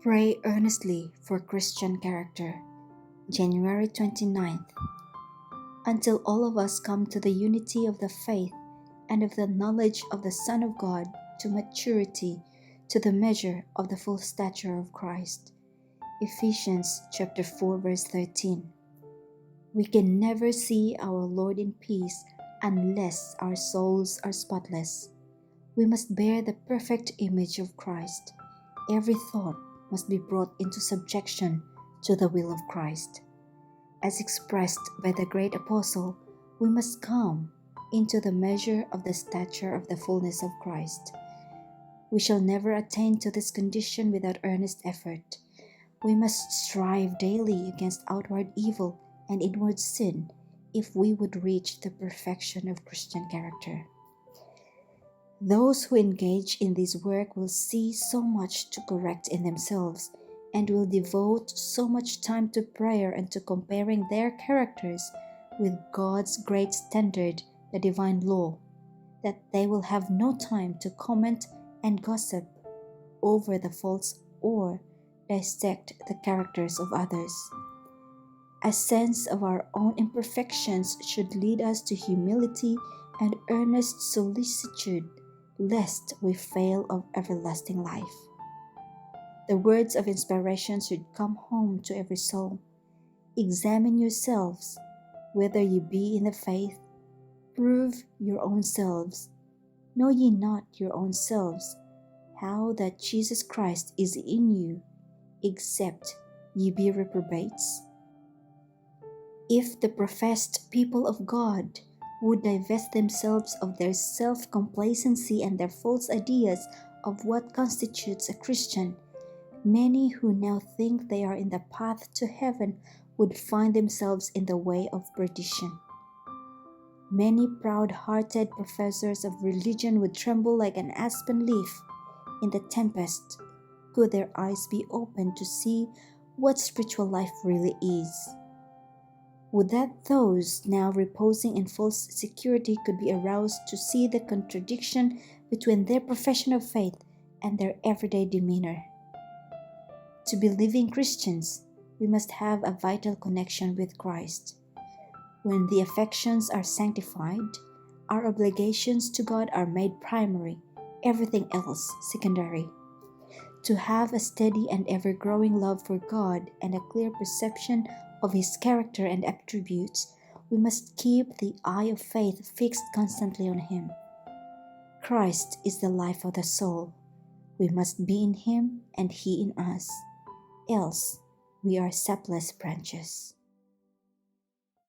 Pray earnestly for Christian character. January 29th. Until all of us come to the unity of the faith and of the knowledge of the Son of God, to maturity, to the measure of the full stature of Christ. Ephesians chapter 4 verse 13. We can never see our Lord in peace unless our souls are spotless. We must bear the perfect image of Christ. Every thought must be brought into subjection to the will of Christ. As expressed by the great apostle, we must come into the measure of the stature of the fullness of Christ. We shall never attain to this condition without earnest effort. We must strive daily against outward evil and inward sin if we would reach the perfection of Christian character. Those who engage in this work will see so much to correct in themselves and will devote so much time to prayer and to comparing their characters with God's great standard, the divine law, that they will have no time to comment and gossip over the faults or dissect the characters of others. A sense of our own imperfections should lead us to humility and earnest solicitude, lest we fail of everlasting life. The words of inspiration should come home to every soul. Examine yourselves, whether ye be in the faith. Prove your own selves. Know ye not your own selves, how that Jesus Christ is in you, except ye be reprobates? If the professed people of God would divest themselves of their self-complacency and their false ideas of what constitutes a Christian, many who now think they are in the path to heaven would find themselves in the way of perdition. Many proud-hearted professors of religion would tremble like an aspen leaf in the tempest, could their eyes be opened to see what spiritual life really is. Would that those now reposing in false security could be aroused to see the contradiction between their profession of faith and their everyday demeanor. To be living Christians, we must have a vital connection with Christ. When the affections are sanctified, our obligations to God are made primary, everything else secondary. To have a steady and ever-growing love for God and a clear perception of His character and attributes, we must keep the eye of faith fixed constantly on Him. Christ is the life of the soul. We must be in Him and He in us, else we are sapless branches.